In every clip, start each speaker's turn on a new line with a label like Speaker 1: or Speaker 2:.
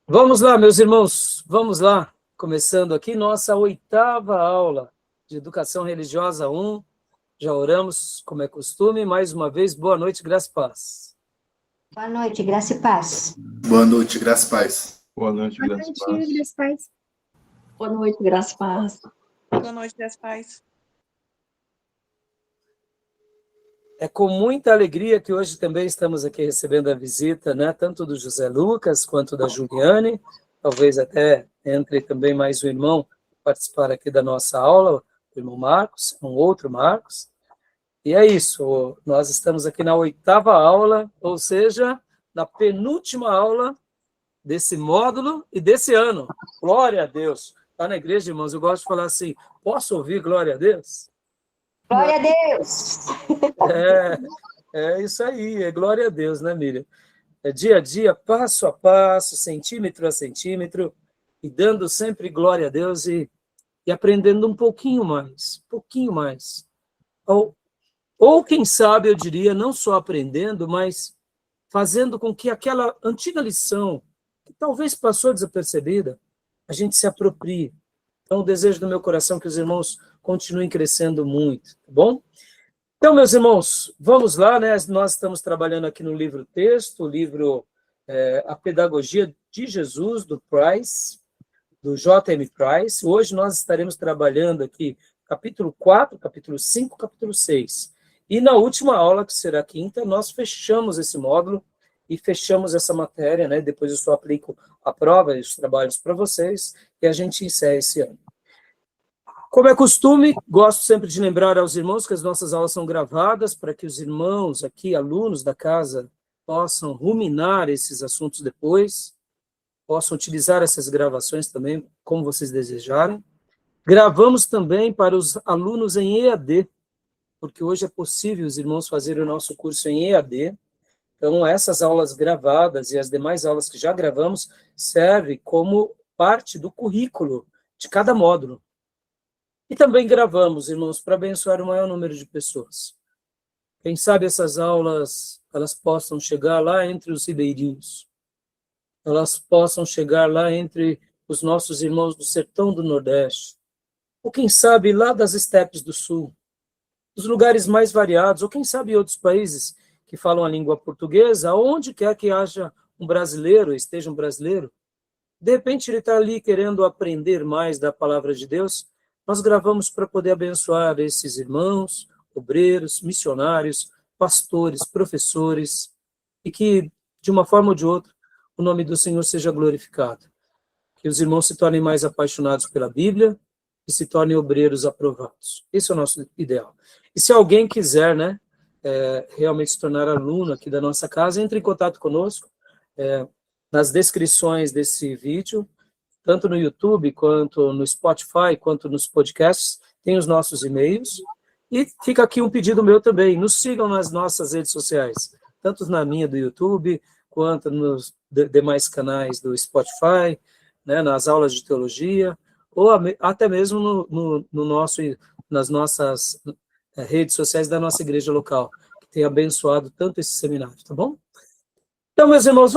Speaker 1: Vamos lá, meus irmãos, vamos lá. Começando aqui nossa 8ª aula de Educação Religiosa 1. Já oramos, como é costume. Mais uma vez, boa noite, graça e paz.
Speaker 2: Boa noite, graça e paz.
Speaker 3: Boa noite, graça e paz.
Speaker 4: Boa noite, graça e paz.
Speaker 5: Graça e paz.
Speaker 6: Boa noite, graça e paz.
Speaker 5: Boa noite, graça e paz.
Speaker 1: É com muita alegria que hoje também estamos aqui recebendo a visita, né, tanto do José Lucas quanto da Juliane. Talvez até entre também mais um irmão participar aqui da nossa aula, o irmão Marcos, um outro Marcos. E é isso, nós estamos aqui na 8ª aula, ou seja, na penúltima aula desse módulo e desse ano. Glória a Deus. Está na igreja, irmãos, eu gosto de falar assim, posso ouvir glória a Deus?
Speaker 2: Glória a Deus!
Speaker 1: É isso aí, é glória a Deus, né, Miriam? É dia a dia, passo a passo, centímetro a centímetro, e dando sempre glória a Deus e aprendendo um pouquinho mais. Ou quem sabe, eu diria, não só aprendendo, mas fazendo com que aquela antiga lição, que talvez passou desapercebida, a gente se aproprie. Então, o desejo do meu coração é que os irmãos continuem crescendo muito, tá bom? Então, meus irmãos, vamos lá, né? Nós estamos trabalhando aqui no livro texto, o livro A Pedagogia de Jesus, do Price, do J.M. Price. Hoje nós estaremos trabalhando aqui capítulo 4, capítulo 5, capítulo 6. E na última aula, que será quinta, nós fechamos esse módulo e fechamos essa matéria, né? Depois eu só aplico a prova e os trabalhos para vocês e a gente encerra esse ano. Como é costume, gosto sempre de lembrar aos irmãos que as nossas aulas são gravadas para que os irmãos aqui, alunos da casa, possam ruminar esses assuntos depois, possam utilizar essas gravações também, como vocês desejarem. Gravamos também para os alunos em EAD, porque hoje é possível os irmãos fazerem o nosso curso em EAD. Então, essas aulas gravadas e as demais aulas que já gravamos servem como parte do currículo de cada módulo. E também gravamos, irmãos, para abençoar o maior número de pessoas. Quem sabe essas aulas, elas possam chegar lá entre os ribeirinhos. Elas possam chegar lá entre os nossos irmãos do sertão do Nordeste. Ou quem sabe lá das estepes do Sul. Dos lugares mais variados. Ou quem sabe outros países que falam a língua portuguesa, onde quer que haja um brasileiro, esteja um brasileiro. De repente ele está ali querendo aprender mais da palavra de Deus. Nós gravamos para poder abençoar esses irmãos, obreiros, missionários, pastores, professores, e que, de uma forma ou de outra, o nome do Senhor seja glorificado. Que os irmãos se tornem mais apaixonados pela Bíblia e se tornem obreiros aprovados. Esse é o nosso ideal. E se alguém quiser, né, realmente se tornar aluno aqui da nossa casa, entre em contato conosco, nas descrições desse vídeo, tanto no YouTube, quanto no Spotify, quanto nos podcasts, tem os nossos e-mails. E fica aqui um pedido meu também, nos sigam nas nossas redes sociais, tanto na minha do YouTube, quanto nos demais canais do Spotify, né, nas aulas de teologia, ou até mesmo nas nossas redes sociais da nossa igreja local, que tem abençoado tanto esse seminário, tá bom? Então, meus irmãos,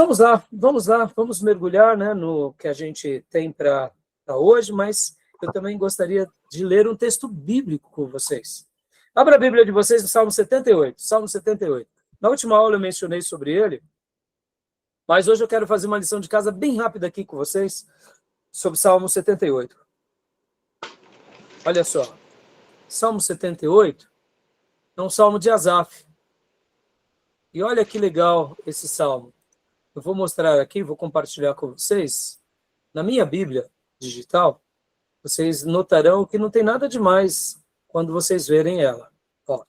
Speaker 1: vamos mergulhar, né, no que a gente tem para hoje, mas eu também gostaria de ler um texto bíblico com vocês. Abra a Bíblia de vocês no Salmo 78, Salmo 78. Na última aula eu mencionei sobre ele, mas hoje eu quero fazer uma lição de casa bem rápida aqui com vocês, sobre Salmo 78. Olha só, Salmo 78 é um salmo de Asaf. E olha que legal esse salmo. Eu vou mostrar aqui, vou compartilhar com vocês. Na minha Bíblia digital, vocês notarão que não tem nada demais quando vocês verem ela. Ó,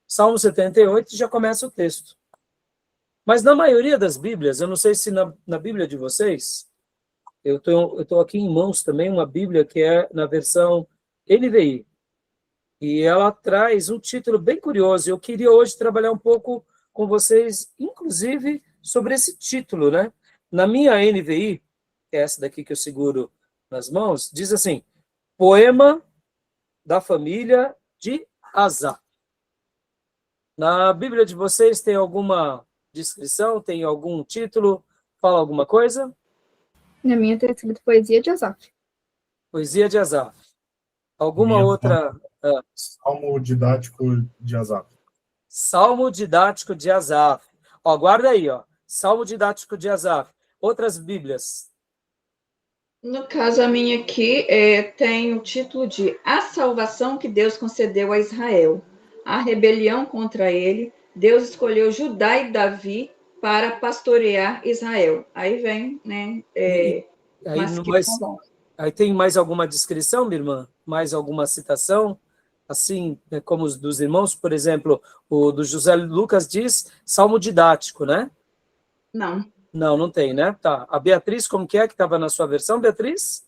Speaker 1: Salmo 78 já começa o texto. Mas na maioria das Bíblias, eu não sei se na Bíblia de vocês, eu tô aqui em mãos também uma Bíblia que é na versão NVI. E ela traz um título bem curioso. Eu queria hoje trabalhar um pouco com vocês, inclusive, sobre esse título, né? Na minha NVI, que é essa daqui que eu seguro nas mãos, diz assim, Poema da Família de Asaf. Na Bíblia de vocês tem alguma descrição, tem algum título, fala alguma coisa?
Speaker 4: Na minha está escrito Poesia de Asaf.
Speaker 1: Poesia de Asaf. Alguma
Speaker 7: Minha
Speaker 1: outra?
Speaker 7: Salmo didático de Asaf.
Speaker 1: Salmo didático de Asaf. Ó, guarda aí, ó. Salmo didático de Asaf. Outras Bíblias.
Speaker 6: No caso, a minha aqui tem o título de A Salvação que Deus concedeu a Israel. A rebelião contra ele, Deus escolheu Judá e Davi para pastorear Israel. Aí vem, né?
Speaker 1: Aí tem mais alguma descrição, minha irmã? Mais alguma citação? Assim, como os dos irmãos, por exemplo, o do José Lucas diz salmo didático, né?
Speaker 6: Não.
Speaker 1: Não tem, né? Tá. A Beatriz, como que estava na sua versão, Beatriz?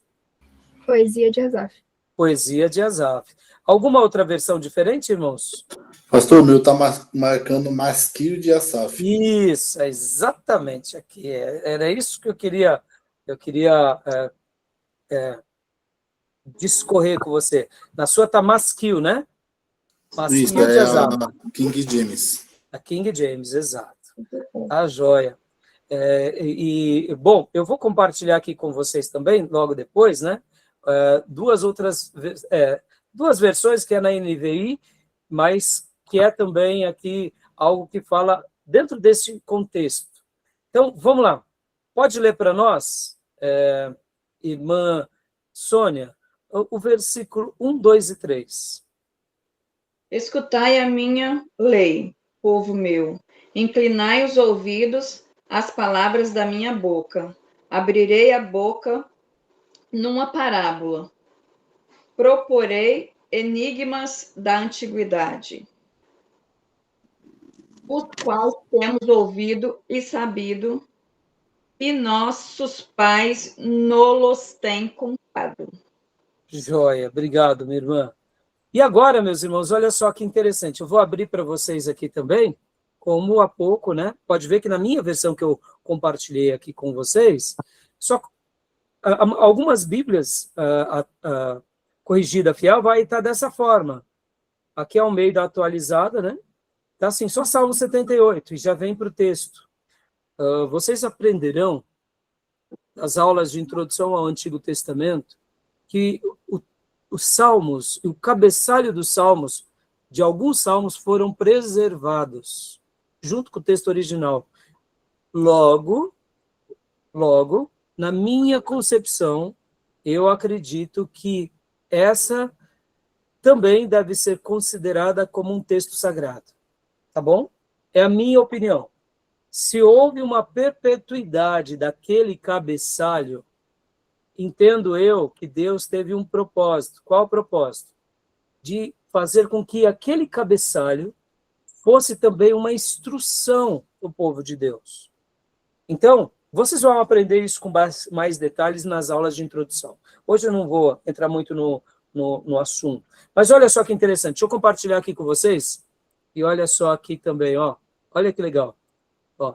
Speaker 4: Poesia de Asaf.
Speaker 1: Poesia de Asaf. Alguma outra versão diferente, irmãos?
Speaker 3: Pastor, o meu está marcando Masquio de Asaf.
Speaker 1: Isso, é exatamente aqui. Era isso que eu queria discorrer com você. Na sua está Masquio, né? Masquio
Speaker 3: Isso,
Speaker 1: de
Speaker 3: é
Speaker 1: Asaf.
Speaker 3: a King James.
Speaker 1: A King James, exato. A joia. Bom, eu vou compartilhar aqui com vocês também, logo depois, né? Duas versões, que é na NVI, mas que é também aqui algo que fala dentro desse contexto. Então, vamos lá. Pode ler para nós, irmã Sônia, o versículo 1, 2 e 3.
Speaker 6: Escutai a minha lei, povo meu. Inclinai os ouvidos às palavras da minha boca. Abrirei a boca numa parábola. Proporei enigmas da antiguidade, os quais temos ouvido e sabido, e nossos pais nos têm contado.
Speaker 1: Joia, obrigado, minha irmã. E agora, meus irmãos, olha só que interessante. Eu vou abrir para vocês aqui também, como há pouco, né? Pode ver que na minha versão que eu compartilhei aqui com vocês, só algumas Bíblias, corrigida fiel, vai estar dessa forma. Aqui é o meio da atualizada, né? Tá assim, só Salmo 78, e já vem para o texto. Vocês aprenderão, nas aulas de introdução ao Antigo Testamento, que os salmos, o cabeçalho dos salmos, de alguns salmos foram preservados, junto com o texto original. Logo, na minha concepção, eu acredito que essa também deve ser considerada como um texto sagrado. Tá bom? É a minha opinião. Se houve uma perpetuidade daquele cabeçalho, entendo eu que Deus teve um propósito. Qual o propósito? De fazer com que aquele cabeçalho fosse também uma instrução para o povo de Deus. Então, vocês vão aprender isso com mais detalhes nas aulas de introdução. Hoje eu não vou entrar muito no assunto. Mas olha só que interessante. Deixa eu compartilhar aqui com vocês. E olha só aqui também, ó. Olha que legal. Ó,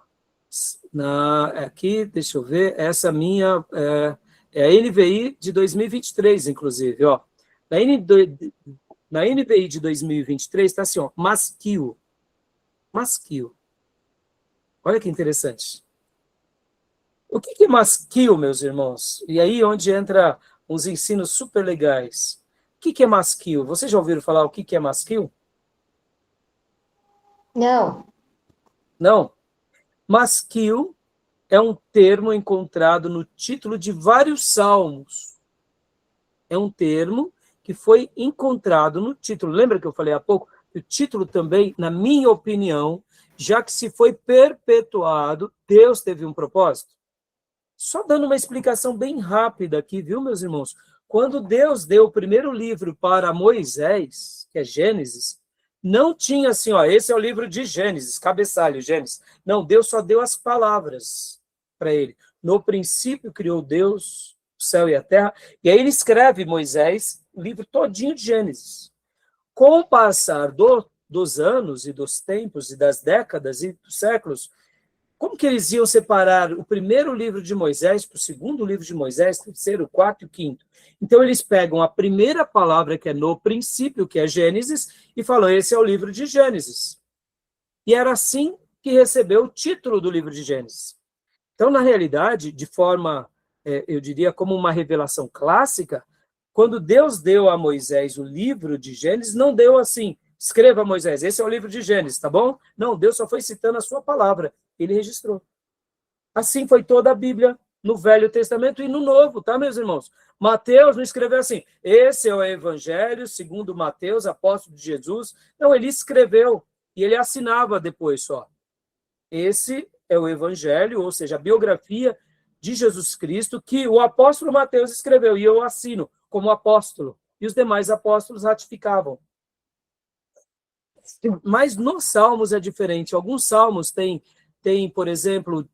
Speaker 1: aqui, deixa eu ver, essa minha é a NVI de 2023, inclusive, ó. Na NVI de 2023 está assim, ó, Masquio. Masquio. Olha que interessante. O que é masquio, meus irmãos? E aí onde entra uns ensinos super legais. O que é masquio? Vocês já ouviram falar o que é masquio?
Speaker 2: Não.
Speaker 1: Não. Masquio é um termo encontrado no título de vários salmos. É um termo que foi encontrado no título. Lembra que eu falei há pouco? O título também, na minha opinião, já que se foi perpetuado, Deus teve um propósito. Só dando uma explicação bem rápida aqui, viu, meus irmãos? Quando Deus deu o primeiro livro para Moisés, que é Gênesis, não tinha assim, ó, esse é o livro de Gênesis, cabeçalho, Gênesis. Não, Deus só deu as palavras para ele. No princípio criou Deus o céu e a terra, e aí ele escreve, Moisés, o livro todinho de Gênesis. Com o passar dos anos e dos tempos e das décadas e dos séculos, como que eles iam separar o primeiro livro de Moisés para o segundo livro de Moisés, terceiro, quarto e quinto? Então, eles pegam a primeira palavra, que é no princípio, que é Gênesis, e falam, esse é o livro de Gênesis. E era assim que recebeu o título do livro de Gênesis. Então, na realidade, de forma eu diria, como uma revelação clássica, quando Deus deu a Moisés o livro de Gênesis, não deu assim, escreva Moisés, esse é o livro de Gênesis, tá bom? Não, Deus só foi citando a sua palavra, ele registrou. Assim foi toda a Bíblia, no Velho Testamento e no Novo, tá, meus irmãos? Mateus não escreveu assim, esse é o Evangelho segundo Mateus, apóstolo de Jesus. Não, ele escreveu e ele assinava depois só. Esse é o Evangelho, ou seja, a biografia de Jesus Cristo, que o apóstolo Mateus escreveu, e eu assino como apóstolo, e os demais apóstolos ratificavam. Mas nos Salmos é diferente. Alguns Salmos têm, por exemplo,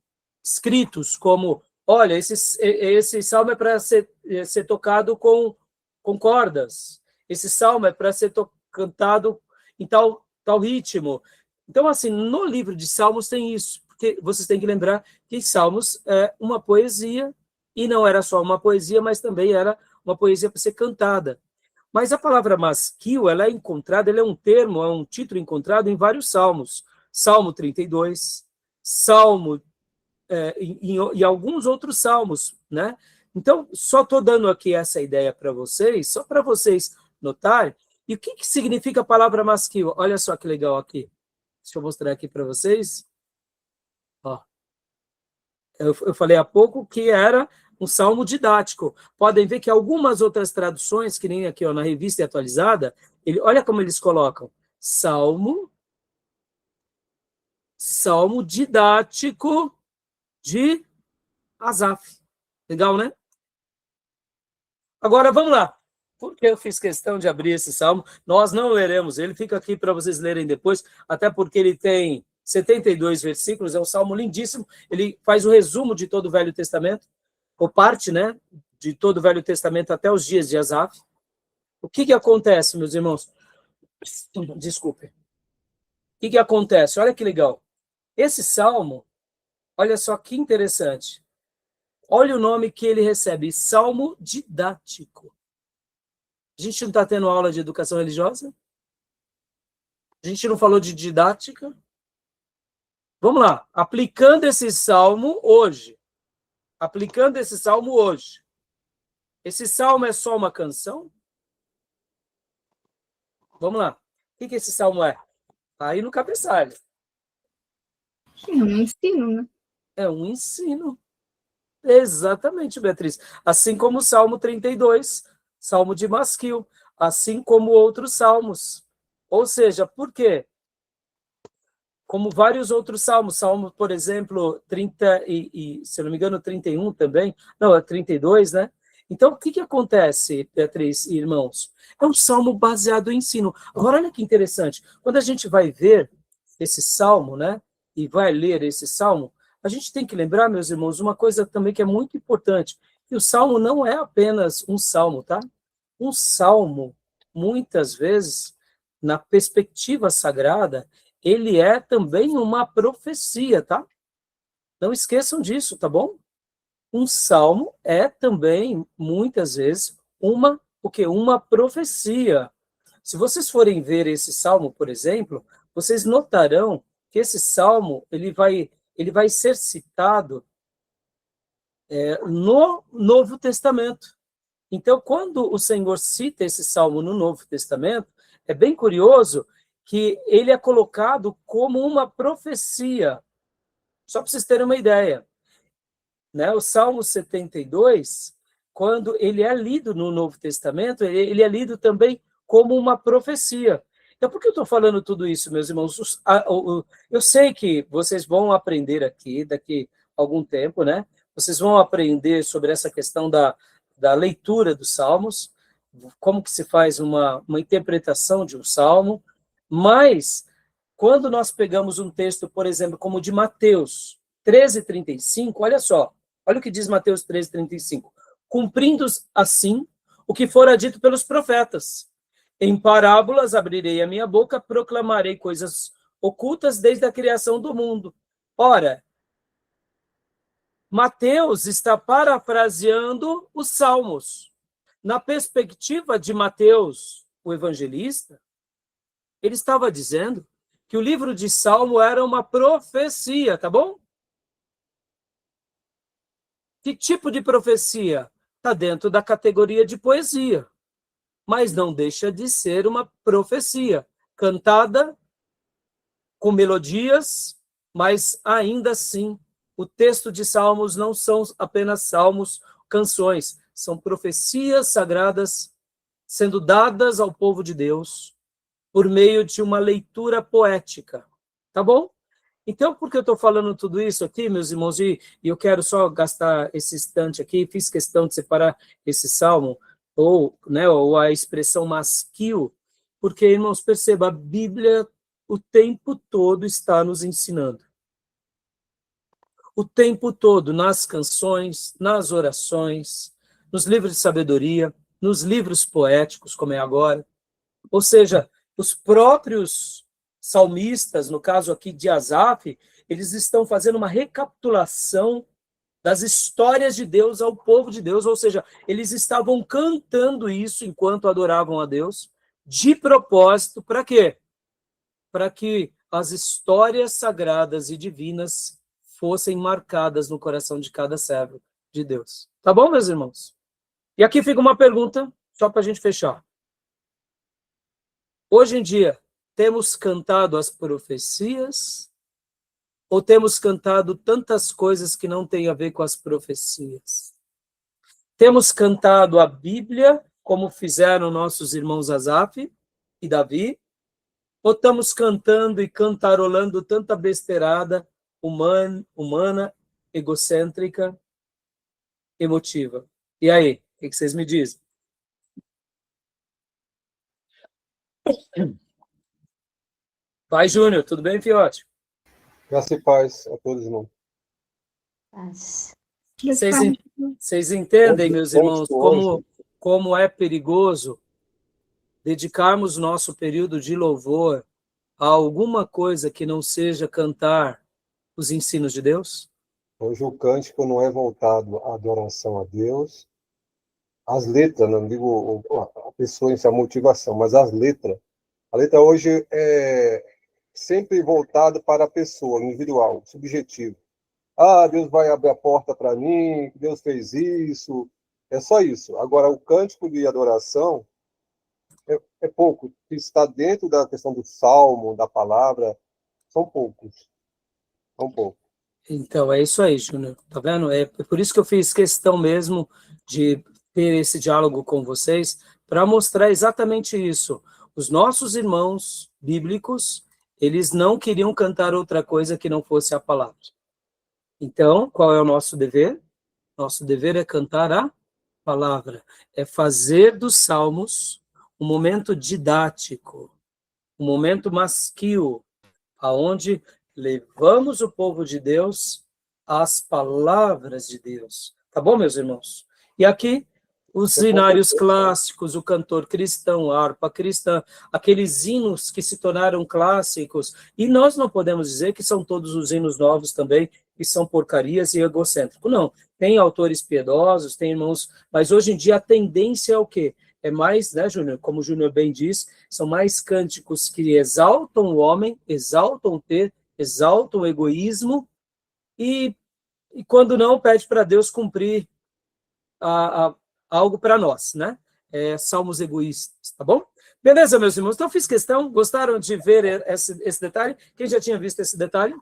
Speaker 1: escritos como, olha, esse Salmo é para ser tocado com cordas, esse Salmo é para ser cantado em tal ritmo. Então, assim, no livro de Salmos tem isso, porque vocês têm que lembrar que Salmos é uma poesia, e não era só uma poesia, mas também era uma poesia para ser cantada. Mas a palavra masquil, ela é encontrada, ela é um termo, é um título encontrado em vários salmos. Salmo 32, Salmo e alguns outros salmos, né? Então, só estou dando aqui essa ideia para vocês, só para vocês notarem. E o que significa a palavra masquil? Olha só que legal aqui. Deixa eu mostrar aqui para vocês. Ó. Eu falei há pouco que era um salmo didático. Podem ver que algumas outras traduções, que nem aqui ó, na Revista Atualizada, olha como eles colocam. Salmo didático de Asaf. Legal, né? Agora, vamos lá. Porque eu fiz questão de abrir esse salmo. Nós não leremos ele, fica aqui para vocês lerem depois, até porque ele tem 72 versículos, é um salmo lindíssimo. Ele faz o resumo de todo o Velho Testamento, ou parte, né, de todo o Velho Testamento até os dias de Asaf. O que acontece, meus irmãos? Desculpe. O que acontece? Olha que legal. Esse salmo, olha só que interessante. Olha o nome que ele recebe, salmo didático. A gente não está tendo aula de educação religiosa? A gente não falou de didática? Vamos lá, aplicando esse salmo hoje. Esse salmo é só uma canção? Vamos lá. O que esse salmo é? Aí no cabeçalho.
Speaker 4: É um ensino, né?
Speaker 1: É um ensino. Exatamente, Beatriz. Assim como o Salmo 32, Salmo de Masquil, assim como outros salmos. Ou seja, por quê? Como vários outros salmos, Salmo, por exemplo, 30 se eu não me engano, 31 também, não, é 32, né? Então, o que acontece, Beatriz e irmãos? É um salmo baseado em ensino. Agora, olha que interessante, quando a gente vai ver esse salmo, né, e vai ler esse salmo, a gente tem que lembrar, meus irmãos, uma coisa também que é muito importante, que o salmo não é apenas um salmo, tá? Um salmo, muitas vezes, na perspectiva sagrada, ele é também uma profecia, tá? Não esqueçam disso, tá bom? Um salmo é também, muitas vezes, uma profecia. Se vocês forem ver esse salmo, por exemplo, vocês notarão que esse salmo ele vai ser citado no Novo Testamento. Então, quando o Senhor cita esse salmo no Novo Testamento, é bem curioso que ele é colocado como uma profecia. Só para vocês terem uma ideia. Né? O Salmo 72, quando ele é lido no Novo Testamento, ele é lido também como uma profecia. Então, por que eu estou falando tudo isso, meus irmãos? Eu sei que vocês vão aprender aqui, daqui a algum tempo, né? Vocês vão aprender sobre essa questão da leitura dos salmos, como que se faz uma interpretação de um salmo, mas quando nós pegamos um texto, por exemplo, como o de Mateus 13:35, olha só, olha o que diz Mateus 13:35. Cumprindo assim o que fora dito pelos profetas. Em parábolas abrirei a minha boca, proclamarei coisas ocultas desde a criação do mundo. Ora, Mateus está parafraseando os Salmos. Na perspectiva de Mateus, o evangelista, ele estava dizendo que o livro de Salmo era uma profecia, tá bom? O Que tipo de profecia? Está dentro da categoria de poesia, mas não deixa de ser uma profecia, cantada com melodias, mas ainda assim, o texto de Salmos não são apenas salmos, canções, são profecias sagradas sendo dadas ao povo de Deus por meio de uma leitura poética, tá bom? Então, por que eu estou falando tudo isso aqui, meus irmãos, e eu quero só gastar esse instante aqui, fiz questão de separar esse salmo, ou a expressão masquil, porque, irmãos, perceba, a Bíblia o tempo todo está nos ensinando. O tempo todo, nas canções, nas orações, nos livros de sabedoria, nos livros poéticos, como é agora. Ou seja, os próprios salmistas, no caso aqui de Asaf, eles estão fazendo uma recapitulação das histórias de Deus ao povo de Deus, ou seja, eles estavam cantando isso enquanto adoravam a Deus, de propósito, para quê? Para que as histórias sagradas e divinas fossem marcadas no coração de cada servo de Deus. Tá bom, meus irmãos? E aqui fica uma pergunta, só para a gente fechar. Hoje em dia, temos cantado as profecias ou temos cantado tantas coisas que não têm a ver com as profecias? Temos cantado a Bíblia, como fizeram nossos irmãos Asaf e Davi, ou estamos cantando e cantarolando tanta besteirada humana, egocêntrica, emotiva? E aí, o que vocês me dizem? Pai Júnior, tudo bem, fiote?
Speaker 8: Graça e paz a todos, irmãos.
Speaker 2: Paz.
Speaker 1: Vocês entendem, meus irmãos, como é perigoso dedicarmos nosso período de louvor a alguma coisa que não seja cantar os ensinos de Deus?
Speaker 8: Hoje o cântico não é voltado à adoração a Deus. As letras, não digo a pessoa em si, a motivação, mas as letras. A letra hoje é sempre voltada para a pessoa, individual, subjetivo. Ah, Deus vai abrir a porta para mim, Deus fez isso. É só isso. Agora, o cântico de adoração é pouco. Está dentro da questão do salmo, da palavra, são poucos. São poucos.
Speaker 1: Então, é isso aí, Júnior. Tá vendo? É por isso que eu fiz questão mesmo de ter esse diálogo com vocês, para mostrar exatamente isso. Os nossos irmãos bíblicos, eles não queriam cantar outra coisa que não fosse a palavra. Então, qual é o nosso dever? Nosso dever é cantar a palavra, é fazer dos salmos um momento didático, um momento masquil, aonde levamos o povo de Deus às palavras de Deus. Tá bom, meus irmãos? E aqui, os hinários clássicos, o cantor cristão, a harpa cristã, aqueles hinos que se tornaram clássicos, e nós não podemos dizer que são todos os hinos novos também, que são porcarias e egocêntricos. Não, tem autores piedosos, tem irmãos, mas hoje em dia a tendência é o quê? É mais, né, Júnior, como o Júnior bem diz, são mais cânticos que exaltam o homem, exaltam o ter, exaltam o egoísmo, e quando não, pede para Deus cumprir algo para nós, né? Salmos egoístas, tá bom? Beleza, meus irmãos? Então, fiz questão, gostaram de ver esse detalhe? Quem já tinha visto esse detalhe?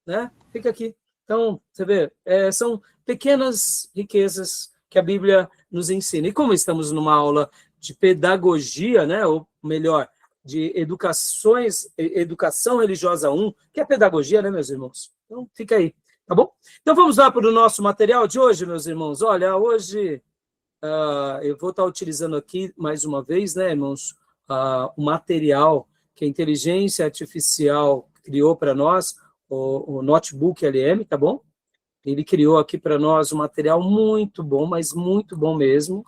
Speaker 1: Né? Fica aqui. Então, você vê, são pequenas riquezas que a Bíblia nos ensina. E como estamos numa aula de pedagogia, né? Ou melhor, de educação religiosa 1, que é pedagogia, né, meus irmãos? Então, fica aí, tá bom? Então, vamos lá para o nosso material de hoje, meus irmãos. Olha, hoje eu vou estar utilizando aqui, mais uma vez, né, irmãos, o material que a inteligência artificial criou para nós, o Notebook LM, tá bom? Ele criou aqui para nós um material muito bom, mas muito bom mesmo,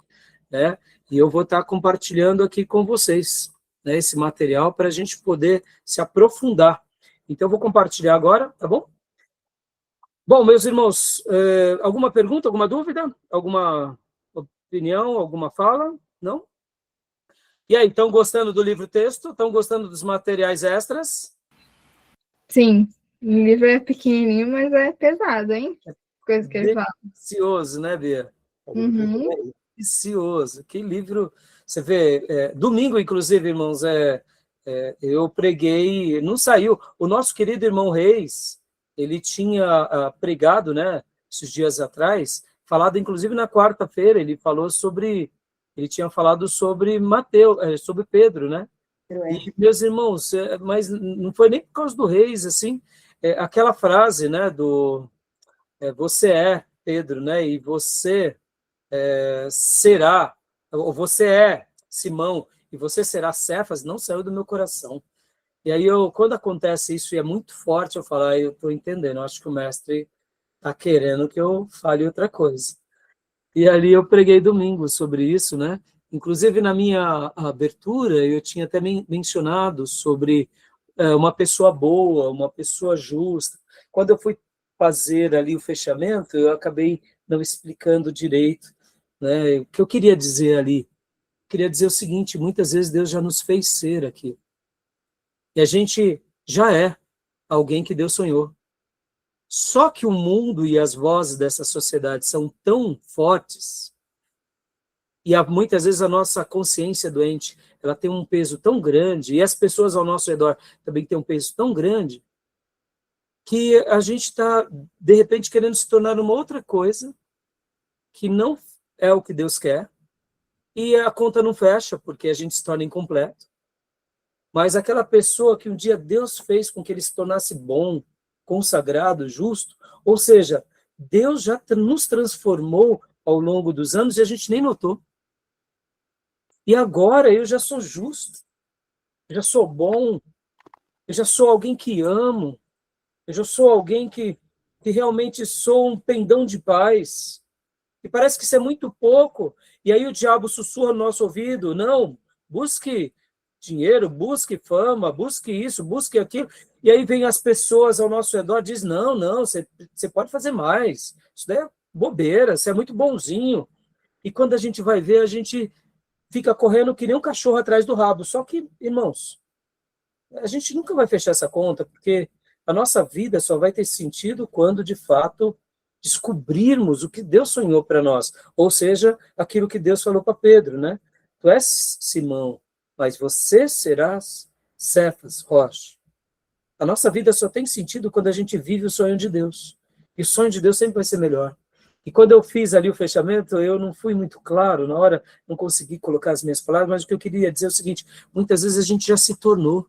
Speaker 1: né? E eu vou estar compartilhando aqui com vocês, né, esse material para a gente poder se aprofundar. Então, eu vou compartilhar agora, tá bom? Bom, meus irmãos, alguma pergunta, alguma dúvida? Alguma opinião, alguma fala? Não? E aí, estão gostando do livro-texto? Estão gostando dos materiais extras?
Speaker 4: Sim, o livro é pequenininho, mas é pesado, hein? coisas que ele fala.
Speaker 1: Delicioso, né, Bia?
Speaker 4: Uhum.
Speaker 1: Delicioso. Que livro... Você vê, domingo, inclusive, irmãos, eu preguei, não saiu. O nosso querido irmão Reis, ele tinha pregado, né, esses dias atrás, falado, inclusive, na quarta-feira, ele tinha falado sobre Mateus, sobre Pedro, né? E, meus irmãos, mas não foi nem por causa do Reis, assim, aquela frase, né, você é Pedro, né, e você será, ou você é Simão, e você será Cefas, não saiu do meu coração. E aí, quando acontece isso, e é muito forte, eu falo, eu estou entendendo, eu acho que o mestre está querendo que eu fale outra coisa. E ali eu preguei domingo sobre isso, né? Inclusive, na minha abertura, eu tinha até mencionado sobre uma pessoa boa, uma pessoa justa. Quando eu fui fazer ali o fechamento, eu acabei não explicando direito, né? O que eu queria dizer ali? Queria dizer o seguinte, muitas vezes Deus já nos fez ser aqui. E a gente já é alguém que Deus sonhou. Só que o mundo e as vozes dessa sociedade são tão fortes, e muitas vezes a nossa consciência doente, ela tem um peso tão grande, e as pessoas ao nosso redor também têm um peso tão grande, que a gente está, de repente, querendo se tornar uma outra coisa, que não é o que Deus quer, e a conta não fecha, porque a gente se torna incompleto. Mas aquela pessoa que um dia Deus fez com que ele se tornasse bom, consagrado, justo, ou seja, Deus já nos transformou ao longo dos anos e a gente nem notou. E agora eu já sou justo, eu já sou bom, eu já sou alguém que amo, eu já sou alguém que realmente sou um pendão de paz. E parece que isso é muito pouco. E aí o diabo sussurra no nosso ouvido, não, busque dinheiro, busque fama, busque isso, busque aquilo. E aí vem as pessoas ao nosso redor e dizem, não, você pode fazer mais. Isso daí é bobeira, você é muito bonzinho. E quando a gente vai ver, a gente fica correndo que nem um cachorro atrás do rabo. Só que, irmãos, a gente nunca vai fechar essa conta, porque a nossa vida só vai ter sentido quando, de fato, descobrirmos o que Deus sonhou para nós. Ou seja, aquilo que Deus falou para Pedro, né? Tu és Simão, mas você serás Cefas, rocha. A nossa vida só tem sentido quando a gente vive o sonho de Deus. E o sonho de Deus sempre vai ser melhor. E quando eu fiz ali o fechamento, eu não fui muito claro, na hora não consegui colocar as minhas palavras, mas o que eu queria dizer é o seguinte, muitas vezes a gente já se tornou.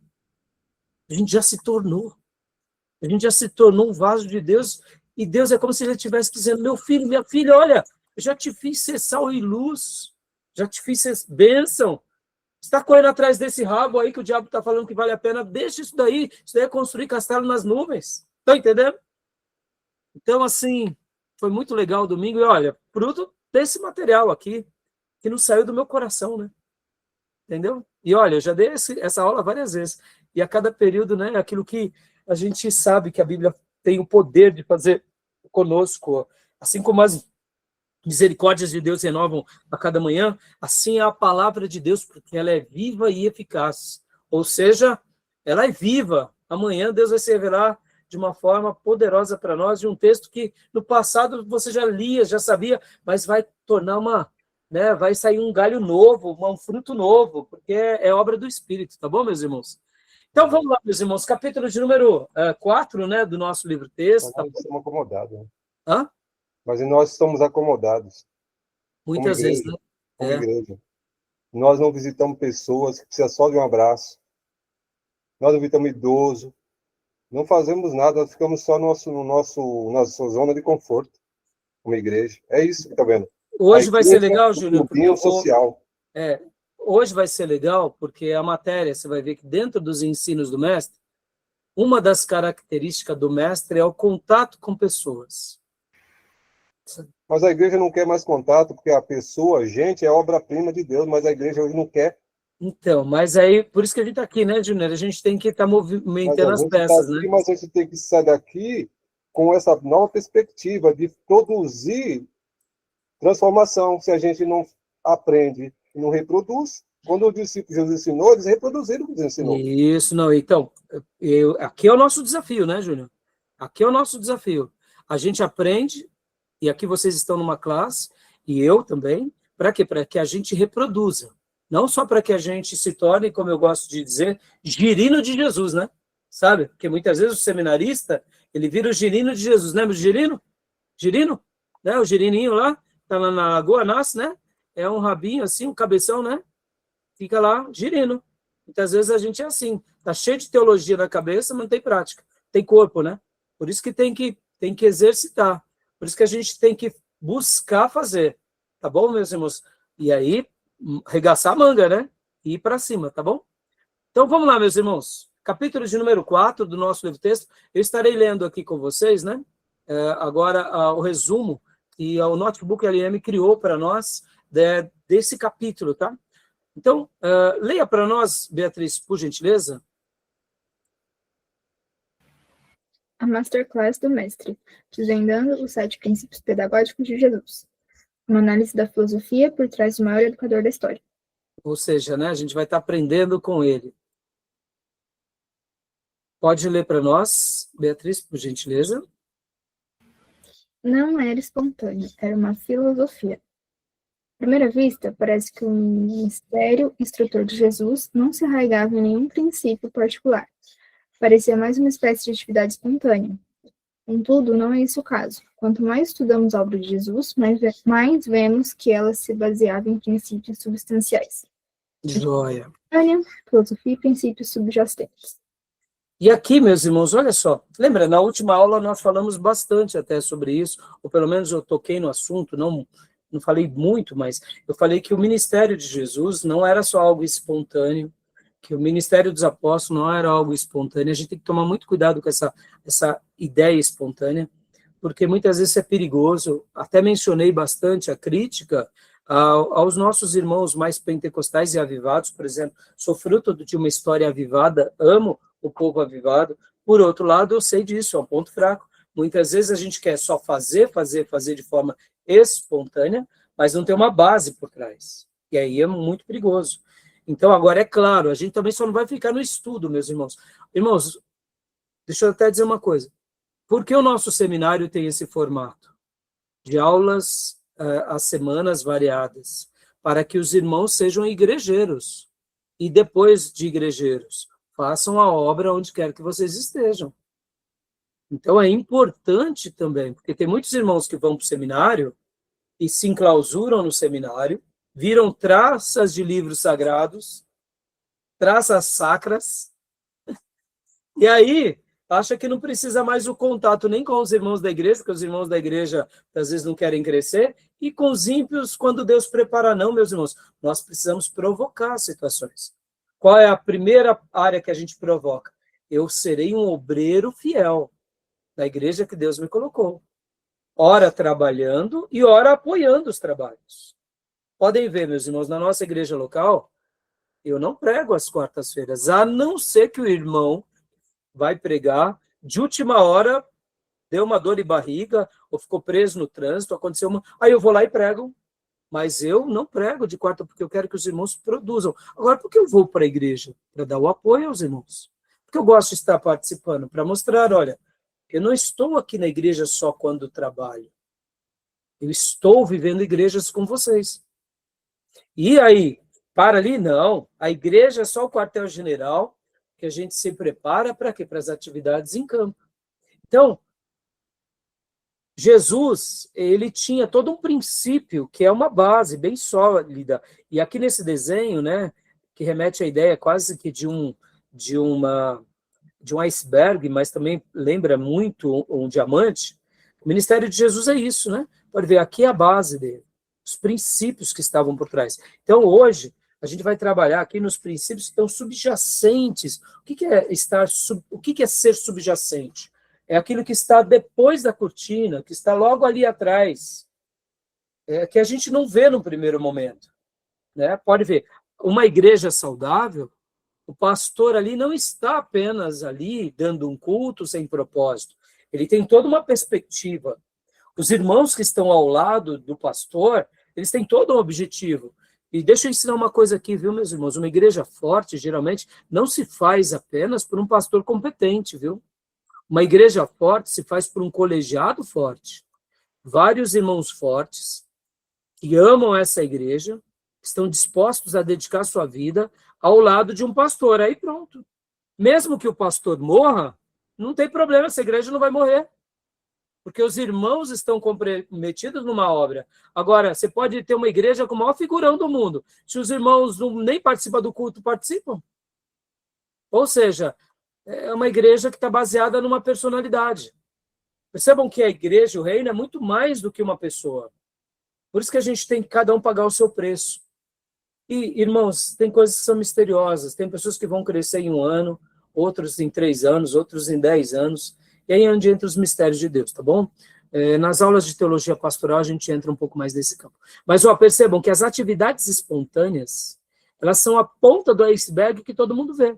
Speaker 1: A gente já se tornou. A gente já se tornou um vaso de Deus, e Deus é como se ele estivesse dizendo, meu filho, minha filha, olha, eu já te fiz ser sal e luz, já te fiz ser bênção. Você está correndo atrás desse rabo aí que o diabo está falando que vale a pena, deixa isso daí é construir castelo nas nuvens. Estão entendendo? Então, assim, foi muito legal o domingo, e olha, fruto desse material aqui, que não saiu do meu coração, né? Entendeu? E olha, eu já dei essa aula várias vezes, e a cada período, né, aquilo que a gente sabe que a Bíblia tem o poder de fazer conosco, assim como as misericórdias de Deus renovam a cada manhã, assim é a palavra de Deus, porque ela é viva e eficaz. Ou seja, ela é viva. Amanhã Deus vai se revelar de uma forma poderosa para nós, de um texto que no passado você já lia, já sabia, mas vai tornar vai sair um galho novo, um fruto novo, porque é obra do Espírito, tá bom, meus irmãos? Então vamos lá, meus irmãos, capítulo de número 4, né, do nosso livro-texto.
Speaker 8: Nós estamos acomodados. Né?
Speaker 1: Hã?
Speaker 8: Mas nós estamos acomodados.
Speaker 1: Muitas vezes, né?
Speaker 8: Como igreja. Nós não visitamos pessoas que precisam só de um abraço. Nós não visitamos idoso. Não fazemos nada, nós ficamos só no nossa zona de conforto, como igreja. É isso que está vendo.
Speaker 1: Hoje vai ser legal, Júnior.
Speaker 8: Social.
Speaker 1: Hoje vai ser legal, porque a matéria, você vai ver que dentro dos ensinos do mestre, uma das características do mestre é o contato com pessoas.
Speaker 8: Mas a igreja não quer mais contato, porque a pessoa, gente, é obra-prima de Deus, mas a igreja hoje não quer.
Speaker 1: Então, mas aí, por isso que a gente está aqui, né, Júnior? A gente tem que estar movimentando as peças,
Speaker 8: tá aqui,
Speaker 1: né?
Speaker 8: Mas a gente tem que sair daqui com essa nova perspectiva de produzir transformação. Se a gente não aprende e não reproduz, quando o discípulo Jesus ensinou, eles reproduziram o que Jesus ensinou.
Speaker 1: Isso, não. Então, aqui é o nosso desafio, né, Júnior? Aqui é o nosso desafio. A gente aprende e aqui vocês estão numa classe, e eu também, para quê? Para que a gente reproduza. Não só para que a gente se torne, como eu gosto de dizer, girino de Jesus, né? Sabe? Porque muitas vezes o seminarista, ele vira o girino de Jesus. Lembra do girino? Girino? Né? O girininho lá, tá lá na lagoa, nasce, né? É um rabinho assim, um cabeção, né? Fica lá, girino. Muitas vezes a gente é assim, tá cheio de teologia na cabeça, mas não tem prática. Tem corpo, né? Por isso que tem que exercitar. Por isso que a gente tem que buscar fazer. Tá bom, meus irmãos? E aí, regaçar a manga, né? E ir para cima, tá bom? Então, vamos lá, meus irmãos. Capítulo de número 4 do nosso livro texto. Eu estarei lendo aqui com vocês, né? Agora, o resumo que o Notebook LM criou para nós desse capítulo, tá? Então, leia para nós, Beatriz, por gentileza.
Speaker 4: A Masterclass do Mestre, desvendando os 7 princípios pedagógicos de Jesus. Uma análise da filosofia por trás do maior educador da história.
Speaker 1: Ou seja, né, a gente vai estar aprendendo com ele. Pode ler para nós, Beatriz, por gentileza.
Speaker 4: Não era espontâneo, era uma filosofia. À primeira vista, parece que o mistério instrutor de Jesus não se arraigava em nenhum princípio particular. Parecia mais uma espécie de atividade espontânea. Contudo, não é esse o caso. Quanto mais estudamos a obra de Jesus, mais vemos que ela se baseava em princípios substanciais.
Speaker 1: Joia.
Speaker 4: Filosofia e princípios subjacentes.
Speaker 1: E aqui, meus irmãos, olha só. Lembra, na última aula nós falamos bastante até sobre isso, ou pelo menos eu toquei no assunto, não falei muito, mas eu falei que o ministério de Jesus não era só algo espontâneo, que o ministério dos apóstolos não era algo espontâneo. A gente tem que tomar muito cuidado com essa ideia espontânea, porque muitas vezes é perigoso. Até mencionei bastante a crítica aos nossos irmãos mais pentecostais e avivados, por exemplo. Sou fruto de uma história avivada, amo o povo avivado. Por outro lado, eu sei disso, é um ponto fraco. Muitas vezes a gente quer só fazer de forma espontânea, mas não tem uma base por trás. E aí é muito perigoso. Então, agora, é claro, a gente também só não vai ficar no estudo, meus irmãos. Irmãos, deixa eu até dizer uma coisa. Por que o nosso seminário tem esse formato? De aulas às semanas variadas, para que os irmãos sejam igrejeiros. E depois de igrejeiros, façam a obra onde quer que vocês estejam. Então, é importante também, porque tem muitos irmãos que vão para o seminário e se enclausuram no seminário, viram traças de livros sagrados, traças sacras, e aí acha que não precisa mais o contato nem com os irmãos da igreja, porque os irmãos da igreja às vezes não querem crescer, e com os ímpios quando Deus prepara. Não, meus irmãos, nós precisamos provocar situações. Qual é a primeira área que a gente provoca? Eu serei um obreiro fiel da igreja que Deus me colocou. Ora trabalhando e ora apoiando os trabalhos. Podem ver, meus irmãos, na nossa igreja local, eu não prego às quartas-feiras, a não ser que o irmão vai pregar, de última hora, deu uma dor de barriga, ou ficou preso no trânsito, aconteceu uma... Aí eu vou lá e prego. Mas eu não prego de quarta, porque eu quero que os irmãos produzam. Agora, por que eu vou para a igreja? Para dar o apoio aos irmãos. Porque eu gosto de estar participando, para mostrar, olha, eu não estou aqui na igreja só quando trabalho. Eu estou vivendo igrejas com vocês. E aí, para ali? Não. A igreja é só o quartel-general, que a gente se prepara para quê? Para as atividades em campo. Então, Jesus, ele tinha todo um princípio, que é uma base bem sólida. E aqui nesse desenho, né, que remete à ideia quase que de um iceberg, mas também lembra muito um diamante, o ministério de Jesus é isso, né? Pode ver, aqui é a base dele, os princípios que estavam por trás. Então, hoje, a gente vai trabalhar aqui nos princípios que estão subjacentes. O que é ser subjacente? É aquilo que está depois da cortina, que está logo ali atrás, que a gente não vê no primeiro momento. Né? Pode ver, uma igreja saudável, o pastor ali não está apenas ali dando um culto sem propósito. Ele tem toda uma perspectiva. Os irmãos que estão ao lado do pastor, eles têm todo um objetivo. E deixa eu ensinar uma coisa aqui, viu, meus irmãos? Uma igreja forte, geralmente, não se faz apenas por um pastor competente, viu? Uma igreja forte se faz por um colegiado forte. vários irmãos fortes, que amam essa igreja, estão dispostos a dedicar sua vida ao lado de um pastor. Aí pronto. Mesmo que o pastor morra, não tem problema, essa igreja não vai morrer. Porque os irmãos estão comprometidos numa obra. Agora, você pode ter uma igreja com o maior figurão do mundo. Se os irmãos nem participam do culto, participam. Ou seja, é uma igreja que está baseada numa personalidade. Percebam que a igreja, o reino, é muito mais do que uma pessoa. Por isso que a gente tem que cada um pagar o seu preço. E, irmãos, tem coisas que são misteriosas. Tem pessoas que vão crescer em 1 ano, outros em 3 anos, outros em 10 anos. E aí é onde entra os mistérios de Deus, tá bom? Nas aulas de teologia pastoral a gente entra um pouco mais nesse campo. Mas percebam que as atividades espontâneas, elas são a ponta do iceberg que todo mundo vê.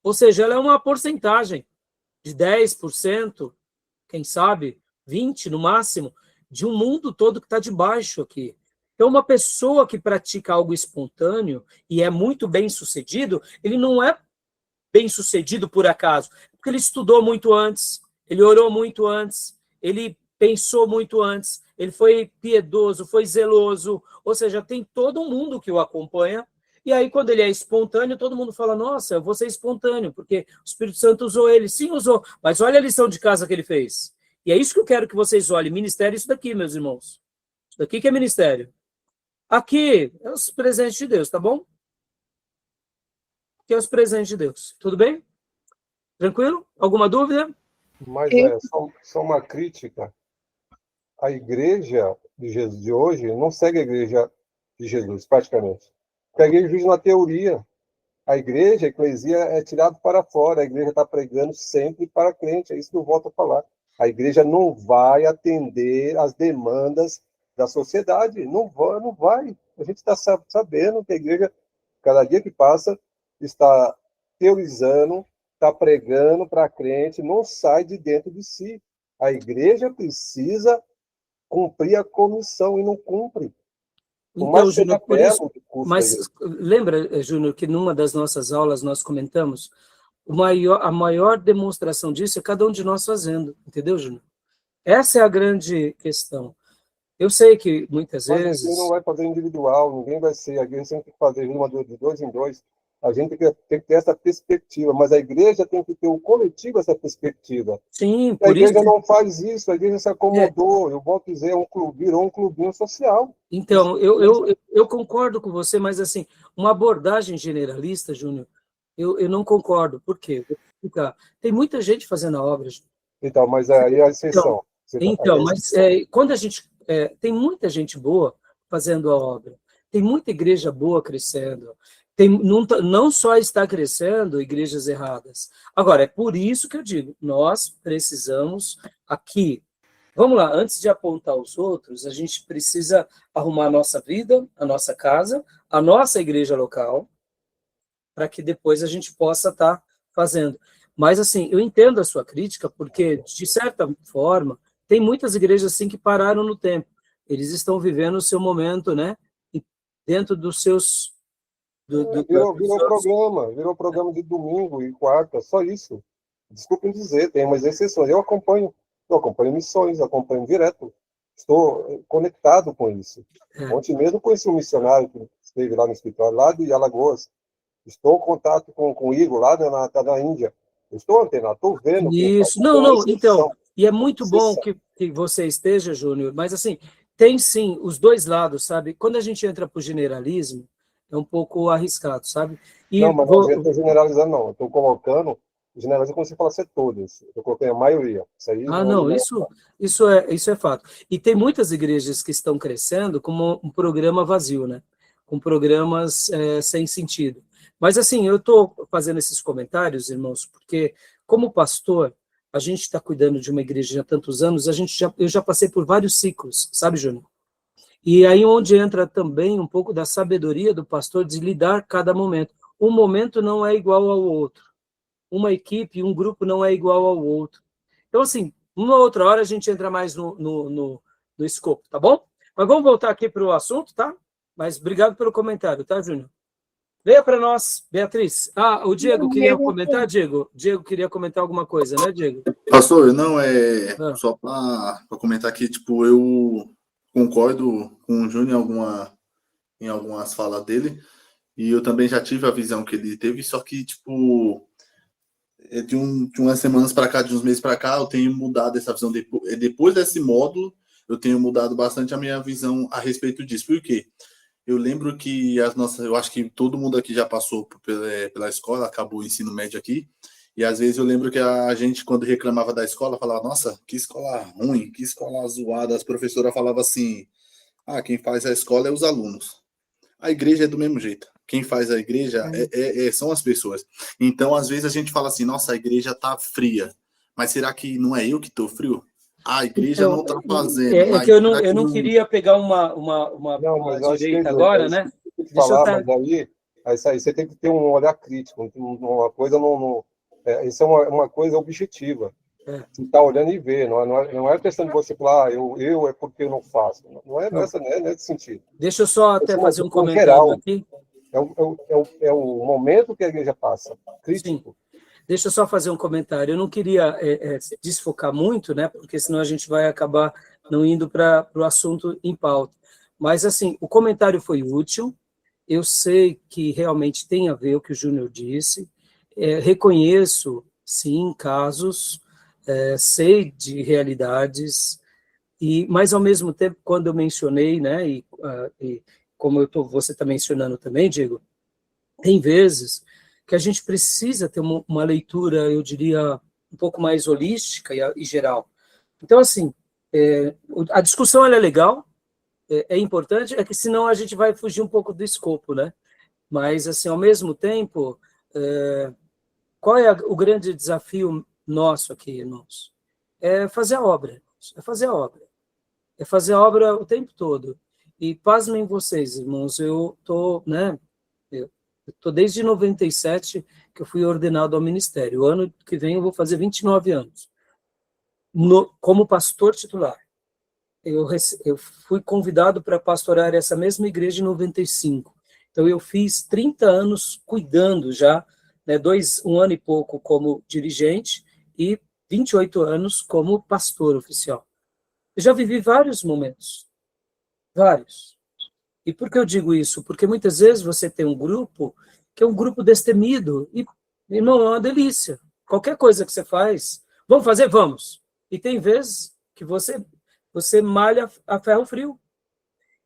Speaker 1: Ou seja, ela é uma porcentagem de 10%, quem sabe, 20% no máximo, de um mundo todo que está debaixo aqui. Então, uma pessoa que pratica algo espontâneo e é muito bem-sucedido, ele não é bem-sucedido por acaso, porque ele estudou muito antes, ele orou muito antes, ele pensou muito antes, ele foi piedoso, foi zeloso, ou seja, tem todo um mundo que o acompanha, e aí quando ele é espontâneo, todo mundo fala, nossa, eu vou ser espontâneo, porque o Espírito Santo usou ele. Sim, usou, mas olha a lição de casa que ele fez. E é isso que eu quero que vocês olhem. Ministério é isso daqui, meus irmãos. Isso daqui que é ministério. Aqui é os presentes de Deus, tá bom? Aqui é os presentes de Deus. Tudo bem? Tranquilo? Alguma dúvida?
Speaker 8: Mas só uma crítica. A igreja de Jesus de hoje não segue a igreja de Jesus, praticamente. Porque a igreja vive na teoria. A igreja, a eclesia, é tirada para fora. A igreja está pregando sempre para crente. É isso que eu volto a falar. A igreja não vai atender às demandas da sociedade. Não vai. A gente está sabendo que a igreja, cada dia que passa, está teorizando, está pregando para crente, não sai de dentro de si. A igreja precisa cumprir a comissão e não cumpre.
Speaker 1: Então, Júnior, por isso, mas lembra, Júnior, que numa das nossas aulas nós comentamos, a maior demonstração disso é cada um de nós fazendo, entendeu, Júnior? Essa é a grande questão. Eu sei que muitas vezes...
Speaker 8: Ninguém não vai fazer individual, ninguém vai ser, a igreja sempre tem que fazer de 2 em 2. A gente tem que ter essa perspectiva, mas a igreja tem que ter o coletivo essa perspectiva.
Speaker 1: Sim,
Speaker 8: por isso... A igreja não faz isso, a igreja se acomodou, eu volto a dizer, virou um clubinho social.
Speaker 1: Então, eu concordo com você, mas assim, uma abordagem generalista, Júnior, eu não concordo. Por quê? Tem muita gente fazendo a obra. Júnior.
Speaker 8: Então, mas aí é a exceção.
Speaker 1: Mas quando a gente... tem muita gente boa fazendo a obra, tem muita igreja boa crescendo, não só está crescendo igrejas erradas. Agora, é por isso que eu digo, nós precisamos aqui, vamos lá, antes de apontar os outros, a gente precisa arrumar a nossa vida, a nossa casa, a nossa igreja local, para que depois a gente possa estar fazendo. Mas, assim, eu entendo a sua crítica, porque, de certa forma, tem muitas igrejas, assim, que pararam no tempo. Eles estão vivendo o seu momento, né? E dentro dos seus...
Speaker 8: Virou programa de domingo e quarta, só isso. Desculpem dizer, tem umas exceções. Eu acompanho missões, acompanho direto. Estou conectado com isso. Ontem mesmo conheci um missionário que esteve lá no escritório, lá de Alagoas. Estou em contato com o Igor, lá na Índia. Estou antenado, estou vendo.
Speaker 1: Isso, então, e é muito bom que você esteja, Júnior, mas assim, tem sim os dois lados, sabe? Quando a gente entra para o generalismo, é um pouco arriscado, sabe?
Speaker 8: Não, mas eu não estou generalizando, não. Eu estou colocando, generalizando como você fala, setores. Eu coloquei a maioria. Isso aí
Speaker 1: isso é fato. E tem muitas igrejas que estão crescendo como um programa vazio, né? Com programas sem sentido. Mas, assim, eu estou fazendo esses comentários, irmãos, porque, como pastor, a gente está cuidando de uma igreja há tantos anos, eu já passei por vários ciclos, sabe, Júnior? E aí onde entra também um pouco da sabedoria do pastor de lidar cada momento. Um momento não é igual ao outro. Uma equipe, um grupo não é igual ao outro. Então, assim, uma outra hora a gente entra mais no escopo, tá bom? Mas vamos voltar aqui para o assunto, tá? Mas obrigado pelo comentário, tá, Júnior? Leia para nós, Beatriz. O Diego queria comentar, Diego? Diego queria comentar alguma coisa, né, Diego?
Speaker 3: Pastor, não,
Speaker 1: Ah.
Speaker 3: só para comentar aqui, tipo, eu concordo com o Júnior em algumas falas dele, e eu também já tive a visão que ele teve, só que, tipo, de umas semanas para cá, de uns meses para cá, eu tenho mudado essa visão. Depois desse módulo, eu tenho mudado bastante a minha visão a respeito disso. Por quê? Eu lembro que eu acho que todo mundo aqui já passou pela escola, acabou o ensino médio aqui, e às vezes eu lembro que a gente, quando reclamava da escola, falava, nossa, que escola ruim, que escola zoada. As professoras falavam assim, quem faz a escola é os alunos. A igreja é do mesmo jeito. Quem faz a igreja são as pessoas. Então, às vezes a gente fala assim, nossa, a igreja tá fria. Mas será que não é eu que tô frio? A igreja
Speaker 1: Então,
Speaker 3: não tá fazendo.
Speaker 1: É que eu não queria pegar uma
Speaker 8: Não, mas eu acho que
Speaker 1: direita agora, né?
Speaker 8: tem que
Speaker 1: Deixa eu
Speaker 8: falar, mas aí você tem que ter um olhar crítico, uma coisa isso é uma coisa objetiva. Você está olhando e vê, não é questão de você falar, eu é porque eu não faço. Não é nesse sentido.
Speaker 1: Deixa eu só até fazer um comentário
Speaker 8: geral.
Speaker 1: aqui.
Speaker 8: É o momento que a igreja passa, crítico.
Speaker 1: Sim. Deixa eu só fazer um comentário. Eu não queria desfocar muito, né? Porque senão a gente vai acabar não indo para o assunto em pauta. Mas, assim, o comentário foi útil. Eu sei que realmente tem a ver o que o Júnior disse. Reconheço, sim, casos, sei de realidades, mas, ao mesmo tempo, quando eu mencionei, né? E como você está mencionando também, Diego, tem vezes que a gente precisa ter uma leitura, eu diria, um pouco mais holística e geral. Então, assim, a discussão ela é legal, é importante, é que senão a gente vai fugir um pouco do escopo, né? Mas, assim, ao mesmo tempo, qual é o grande desafio nosso aqui, irmãos? É fazer a obra, é fazer a obra. É fazer a obra o tempo todo. E pasmem vocês, irmãos, eu estou, né? Estou desde 97 que eu fui ordenado ao ministério. O ano que vem eu vou fazer 29 anos. Como pastor titular. Eu fui convidado para pastorar essa mesma igreja em 95. Então eu fiz 30 anos cuidando já, né, um ano e pouco como dirigente e 28 anos como pastor oficial. Eu já vivi vários momentos. Vários. E por que eu digo isso? Porque muitas vezes você tem um grupo que é um grupo destemido, e, irmão, é uma delícia. Qualquer coisa que você faz, vamos fazer? Vamos. E tem vezes que você malha a ferro frio.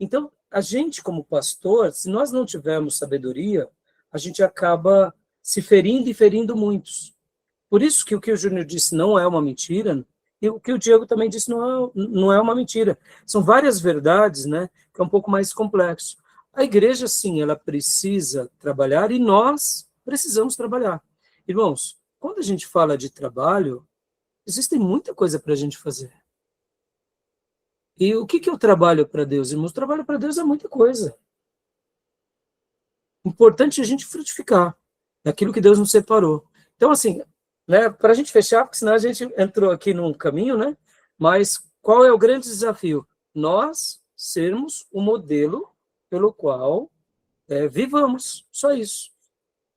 Speaker 1: Então, a gente, como pastor, se nós não tivermos sabedoria, a gente acaba se ferindo e ferindo muitos. Por isso que o que o Júnior disse não é uma mentira, e o que o Diego também disse não é uma mentira. São várias verdades, né, que é um pouco mais complexo. A igreja, sim, ela precisa trabalhar e nós precisamos trabalhar. Irmãos, quando a gente fala de trabalho, existe muita coisa para a gente fazer. E o que é o trabalho para Deus, irmãos? O trabalho para Deus é muita coisa. Importante a gente frutificar daquilo que Deus nos separou. Então, assim, né, para a gente fechar, porque senão a gente entrou aqui num caminho, né? Mas qual é o grande desafio? Nós sermos o modelo pelo qual vivamos, só isso.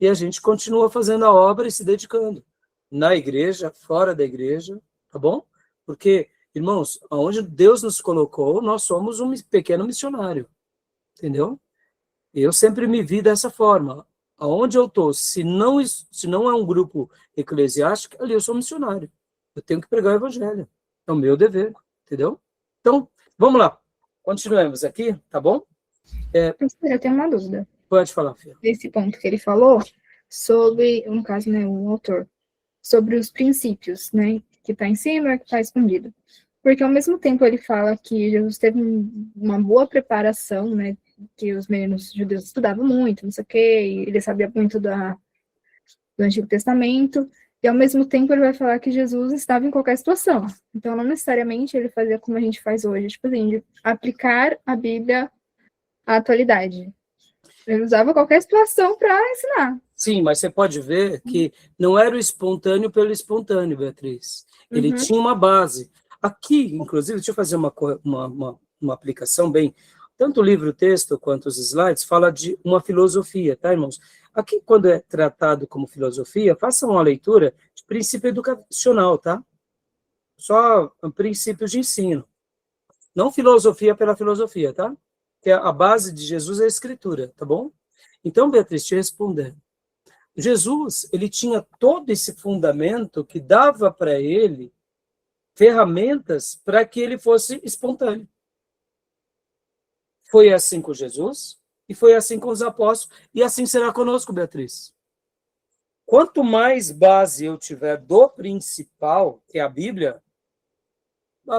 Speaker 1: E a gente continua fazendo a obra e se dedicando. Na igreja, fora da igreja, tá bom? Porque, irmãos, aonde Deus nos colocou, nós somos um pequeno missionário, entendeu? Eu sempre me vi dessa forma. Aonde eu estou, se não é um grupo eclesiástico, ali eu sou missionário. Eu tenho que pregar o evangelho. É o meu dever, entendeu? Então, vamos lá. Continuemos aqui, tá bom?
Speaker 4: Eu tenho uma dúvida.
Speaker 1: Pode falar, filha.
Speaker 4: Desse ponto que ele falou, sobre, no caso, né, o autor, sobre os princípios, né, que está em cima, que está escondido. Porque, ao mesmo tempo, ele fala que Jesus teve uma boa preparação, né, que os meninos judeus estudavam muito, não sei o quê, e ele sabia muito do Antigo Testamento, e, ao mesmo tempo, ele vai falar que Jesus estava em qualquer situação. Então, não necessariamente ele fazia como a gente faz hoje, tipo assim, de aplicar a Bíblia à atualidade. Ele usava qualquer situação para ensinar.
Speaker 1: Sim, mas você pode ver que não era o espontâneo pelo espontâneo, Beatriz. Ele tinha uma base. Aqui, inclusive, deixa eu fazer uma aplicação bem... Tanto o livro-texto quanto os slides fala de uma filosofia, tá, irmãos? Aqui, quando é tratado como filosofia, façam uma leitura de princípio educacional, tá? só princípios de ensino. Não filosofia pela filosofia, tá? Que a base de Jesus é a Escritura, tá bom? Então, Beatriz, te respondendo. Jesus, ele tinha todo esse fundamento que dava para ele ferramentas para que ele fosse espontâneo. Foi assim com Jesus, e foi assim com os apóstolos, e assim será conosco, Beatriz. Quanto mais base eu tiver do principal, que é a Bíblia,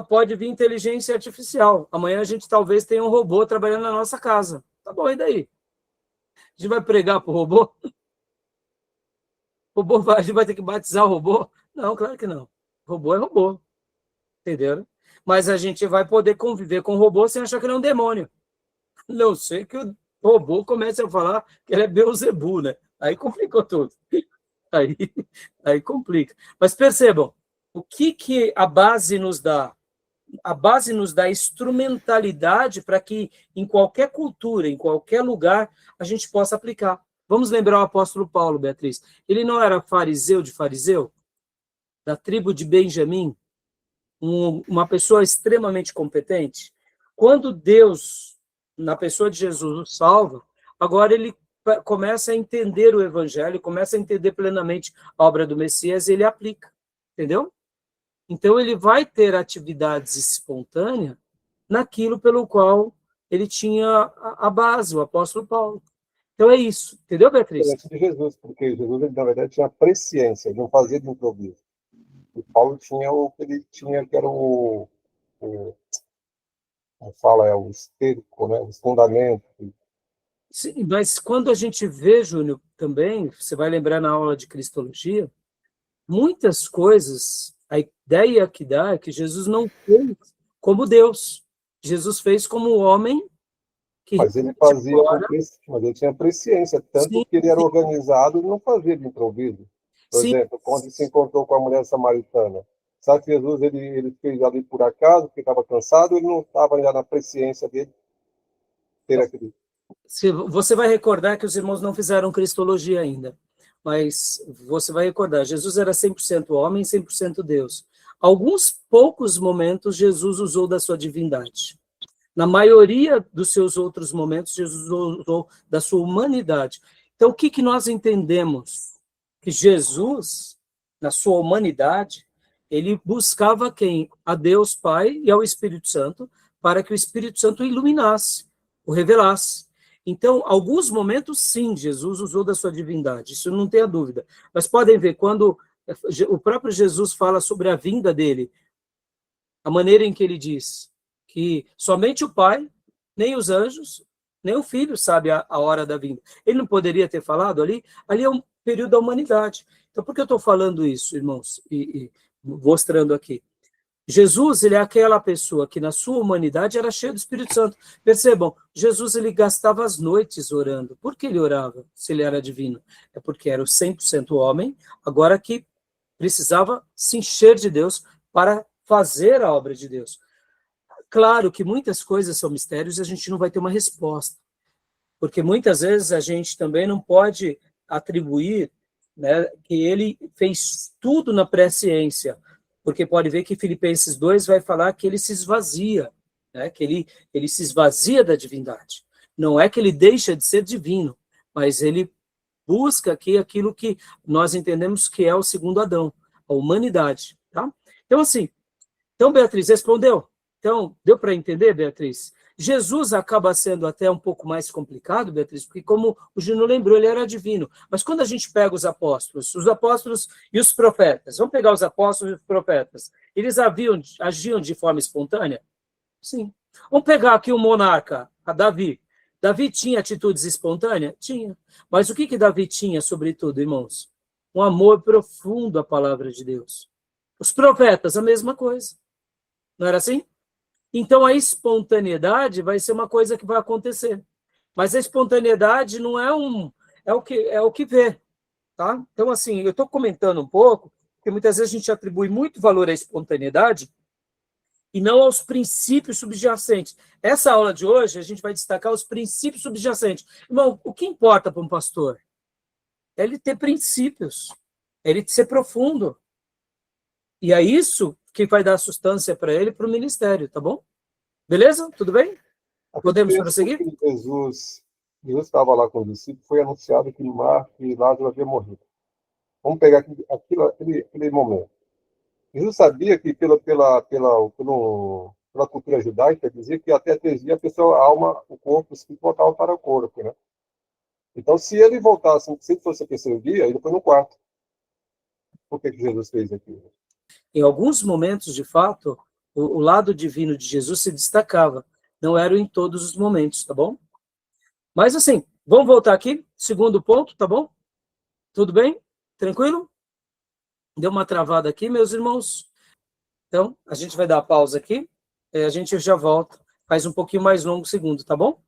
Speaker 1: pode vir inteligência artificial. Amanhã a gente talvez tenha um robô trabalhando na nossa casa. Tá bom, e daí? A gente vai pregar para o robô? A gente vai ter que batizar o robô? Não, claro que não. Robô é robô. Entenderam? Mas a gente vai poder conviver com o robô sem achar que ele é um demônio. Não sei que o robô comece a falar que ele é Beelzebub, né? Aí complicou tudo. Aí complica. Mas percebam, o que a base nos dá? A base nos dá instrumentalidade para que em qualquer cultura, em qualquer lugar, a gente possa aplicar. Vamos lembrar o apóstolo Paulo, Beatriz. Ele não era fariseu de fariseu? Da tribo de Benjamim? Uma pessoa extremamente competente? Quando Deus, na pessoa de Jesus, o salva, agora ele começa a entender o evangelho, começa a entender plenamente a obra do Messias e ele aplica. Entendeu? Então, ele vai ter atividades espontâneas naquilo pelo qual ele tinha a base, o apóstolo Paulo. Então, é isso. Entendeu, Beatriz?
Speaker 8: Diferente de Jesus, porque Jesus, ele, na verdade, tinha presciência, ele não fazia de improviso. E Paulo tinha o que ele tinha, que era como fala, o esterco, né, os fundamentos.
Speaker 1: Sim, mas quando a gente vê, Júnior, também, você vai lembrar na aula de Cristologia, muitas coisas, a ideia que dá é que Jesus não fez como Deus. Jesus fez como o homem que...
Speaker 8: Mas ele fazia, mas ele tinha presciência, tanto
Speaker 1: Sim,
Speaker 8: que ele era organizado e não fazia de improviso. Por
Speaker 1: sim.
Speaker 8: exemplo, quando ele se encontrou com a mulher samaritana, sabe que Jesus ele fez ali por acaso, porque estava cansado, ele não estava já na presciência dele ter aquele...
Speaker 1: Você vai recordar que os irmãos não fizeram cristologia ainda, mas você vai recordar, Jesus era 100% homem, 100% Deus. Alguns poucos momentos Jesus usou da sua divindade. Na maioria dos seus outros momentos, Jesus usou da sua humanidade. Então, o que nós entendemos? Que Jesus, na sua humanidade, ele buscava quem? A Deus Pai e ao Espírito Santo, para que o Espírito Santo o iluminasse, o revelasse. Então, alguns momentos, sim, Jesus usou da sua divindade, isso não tenha dúvida. Mas podem ver, quando o próprio Jesus fala sobre a vinda dele, a maneira em que ele diz que somente o Pai, nem os anjos, nem o Filho sabe a hora da vinda. Ele não poderia ter falado ali? Ali é um período da humanidade. Então, por que eu estou falando isso, irmãos? E mostrando aqui. Jesus, ele é aquela pessoa que na sua humanidade era cheio do Espírito Santo. Percebam, Jesus ele gastava as noites orando. Por que ele orava, se ele era divino? É porque era o 100% homem, agora que precisava se encher de Deus para fazer a obra de Deus. Claro que muitas coisas são mistérios e a gente não vai ter uma resposta, porque muitas vezes a gente também não pode atribuir, né, que ele fez tudo na presciência, porque pode ver que Filipenses 2 vai falar que ele se esvazia, né, que ele se esvazia da divindade. Não é que ele deixa de ser divino, mas ele busca aqui aquilo que nós entendemos que é o segundo Adão, a humanidade. Tá? Então, assim, Beatriz, respondeu? Então, deu para entender, Beatriz? Jesus acaba sendo até um pouco mais complicado, Beatriz, porque como o Gino lembrou, ele era divino. Mas quando a gente pega os apóstolos e os profetas, vamos pegar os apóstolos e os profetas, eles agiam de forma espontânea? Sim. Vamos pegar aqui o monarca, a Davi. Davi tinha atitudes espontâneas? Tinha. Mas o que Davi tinha, sobretudo, irmãos? Um amor profundo à palavra de Deus. Os profetas, a mesma coisa. Não era assim? Então, a espontaneidade vai ser uma coisa que vai acontecer. Mas a espontaneidade não é o que vê. Tá? Então, assim, eu estou comentando um pouco, porque muitas vezes a gente atribui muito valor à espontaneidade e não aos princípios subjacentes. Essa aula de hoje, a gente vai destacar os princípios subjacentes. Irmão, o que importa para um pastor? É ele ter princípios, é ele ser profundo. E é isso que vai dar sustância para ele, para o ministério, tá bom? Beleza? Tudo bem? Podemos prosseguir?
Speaker 8: Jesus estava lá com os discípulos, foi anunciado que Lázaro havia morrido. Vamos pegar aquele momento. Jesus sabia que pela cultura judaica, dizia que até 3 dias a pessoa, a alma, o corpo, o espírito voltava para o corpo, né? Então, se ele voltasse, se ele fosse o 3º dia, ele foi no 4º. Por que Jesus fez aquilo?
Speaker 1: Em alguns momentos, de fato, o lado divino de Jesus se destacava. Não era em todos os momentos, tá bom? Mas assim, vamos voltar aqui, segundo ponto, tá bom? Tudo bem? Tranquilo? Deu uma travada aqui, meus irmãos. Então, a gente vai dar pausa aqui, a gente já volta, faz um pouquinho mais longo o segundo, tá bom?